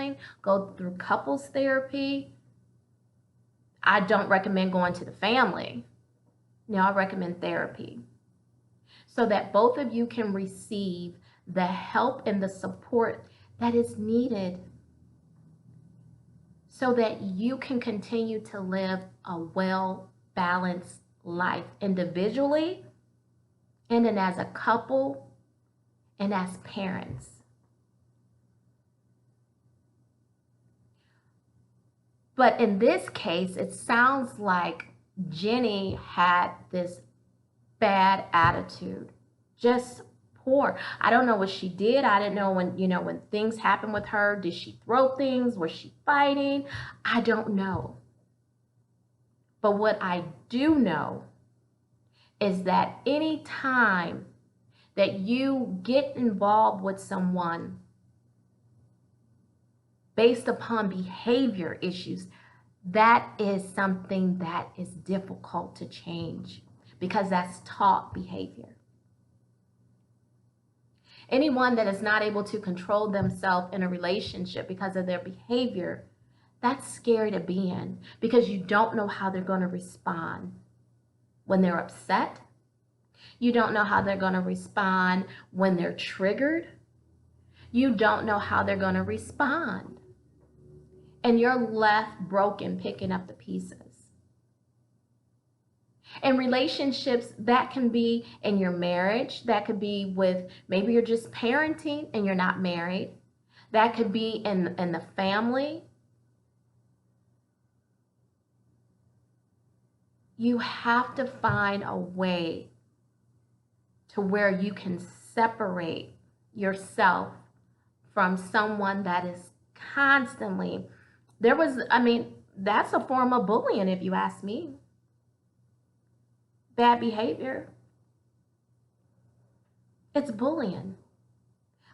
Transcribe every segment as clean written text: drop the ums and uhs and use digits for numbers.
counseling, go through couples therapy. I don't recommend going to the family. No, I recommend therapy so that both of you can receive the help and the support that is needed so that you can continue to live a well-balanced life individually and then as a couple and as parents. But in this case, it sounds like Jenny had this bad attitude, just poor. I don't know what she did. I didn't know when things happened with her. Did she throw things? Was she fighting? I don't know. But what I do know is that any time that you get involved with someone based upon behavior issues, that is something that is difficult to change because that's taught behavior. Anyone that is not able to control themselves in a relationship because of their behavior, that's scary to be in because you don't know how they're going to respond when they're upset. You don't know how they're going to respond when they're triggered. You don't know how they're going to respond. And you're left broken picking up the pieces. In relationships, that can be in your marriage. That could be with, maybe you're just parenting and you're not married. That could be in the family. You have to find a way to where you can separate yourself from someone that is constantly, that's a form of bullying if you ask me. Bad behavior. It's bullying.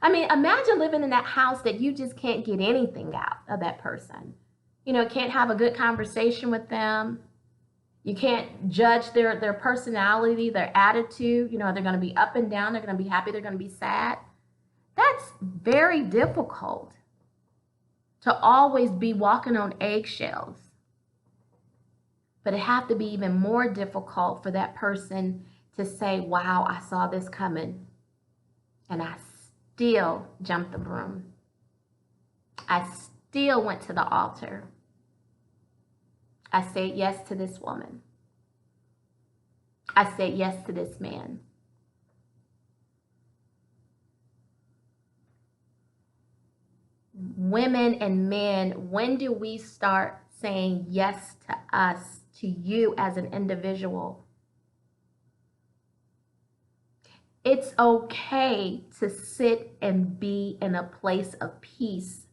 Imagine living in that house that you just can't get anything out of that person. Can't have a good conversation with them. You can't judge their personality, their attitude. They're going to be up and down. They're going to be happy. They're going to be sad. That's very difficult to always be walking on eggshells. But it have to be even more difficult for that person to say, wow, I saw this coming and I still jumped the broom. I still went to the altar. I said yes to this woman. I said yes to this man. Women and men, when do we start saying yes to us, to you as an individual? It's okay to sit and be in a place of peace.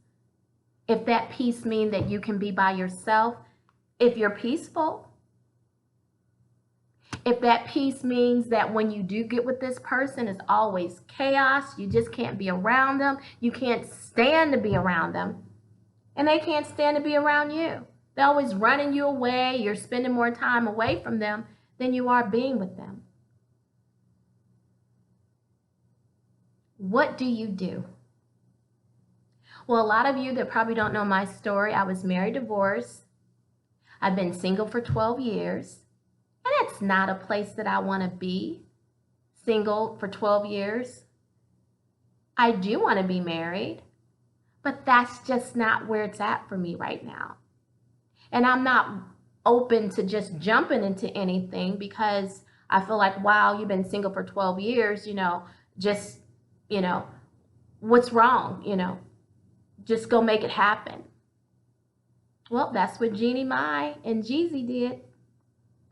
If that peace means that you can be by yourself, if you're peaceful, if that peace means that when you do get with this person, it's always chaos, you just can't be around them, you can't stand to be around them, and they can't stand to be around you. They're always running you away, you're spending more time away from them than you are being with them. What do you do? Well, a lot of you that probably don't know my story, I was married, divorced. I've been single for 12 years. And it's not a place that I want to be, single for 12 years. I do want to be married, but that's just not where it's at for me right now. And I'm not open to just jumping into anything because I feel like, wow, you've been single for 12 years, what's wrong, just go make it happen. Well, that's what Jeannie Mai and Jeezy did.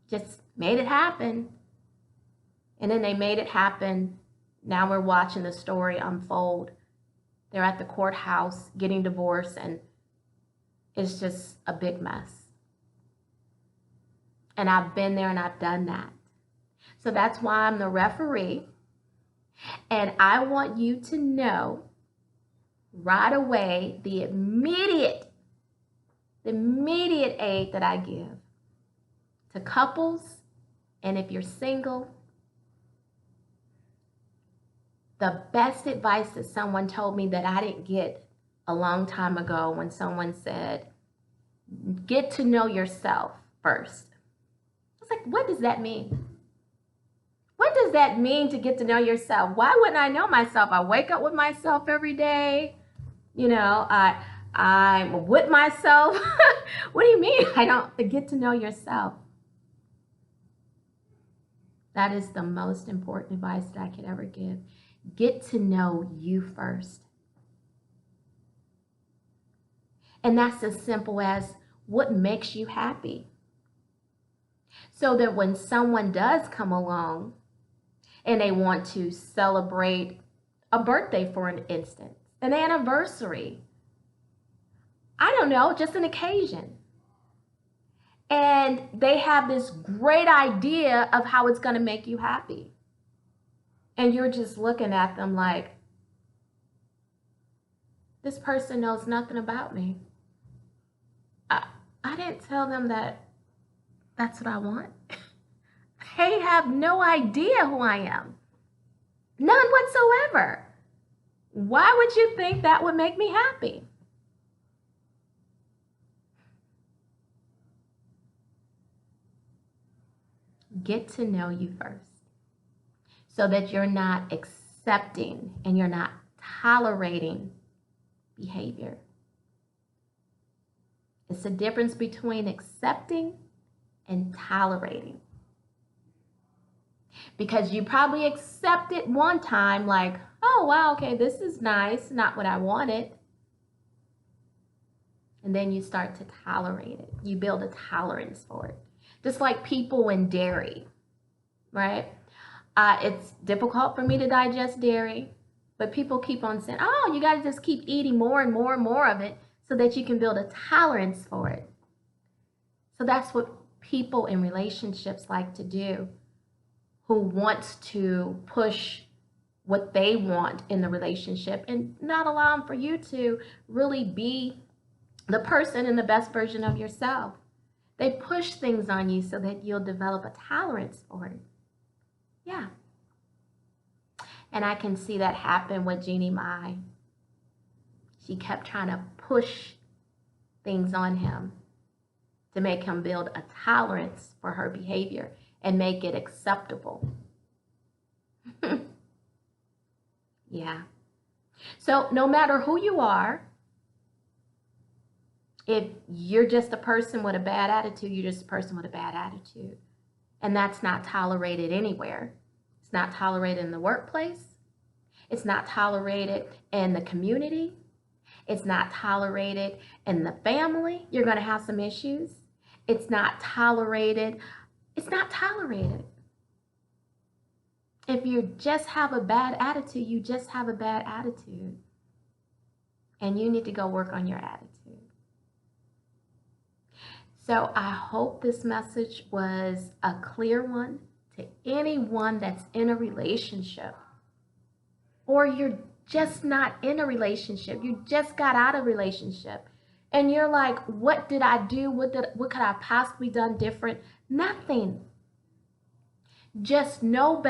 Just made it happen. And then they made it happen. Now we're watching the story unfold. They're at the courthouse getting divorced, and it's just a big mess. And I've been there and I've done that. So that's why I'm the referee. And I want you to know right away the immediate aid that I give to couples. And if you're single, the best advice that someone told me that I didn't get a long time ago when someone said, get to know yourself first. I was like, what does that mean? What does that mean to get to know yourself? Why wouldn't I know myself? I wake up with myself every day. You know, I'm with myself. What do you mean I don't get to know yourself? That is the most important advice that I could ever give. Get to know you first. And that's as simple as what makes you happy. So that when someone does come along and they want to celebrate a birthday, for an instance, an anniversary, I don't know, just an occasion, and they have this great idea of how it's going to make you happy, and you're just looking at them like, this person knows nothing about me. I didn't tell them that that's what I want. They have no idea who I am. None whatsoever. Why would you think that would make me happy? Get to know you first so that you're not accepting and you're not tolerating behavior. It's the difference between accepting and tolerating. Because you probably accept it one time like, oh, wow, okay, this is nice, not what I wanted. And then you start to tolerate it. You build a tolerance for it. Just like people in dairy, right? It's difficult for me to digest dairy, but people keep on saying, oh, you got to just keep eating more and more and more of it so that you can build a tolerance for it. So that's what people in relationships like to do, who wants to push what they want in the relationship and not allow them for you to really be the person and the best version of yourself. They push things on you so that you'll develop a tolerance for it. Yeah. And I can see that happen with Jeannie Mai. She kept trying to push things on him to make him build a tolerance for her behavior and make it acceptable. Yeah. So no matter who you are, if you're just a person with a bad attitude, you're just a person with a bad attitude. And that's not tolerated anywhere. It's not tolerated in the workplace. It's not tolerated in the community. It's not tolerated in the family. You're going to have some issues. It's not tolerated. It's not tolerated. If you just have a bad attitude, you just have a bad attitude. And you need to go work on your attitude. So I hope this message was a clear one to anyone that's in a relationship, or you're just not in a relationship. You just got out of a relationship and you're like, what did I do? What could I possibly done different? Nothing. Just know better.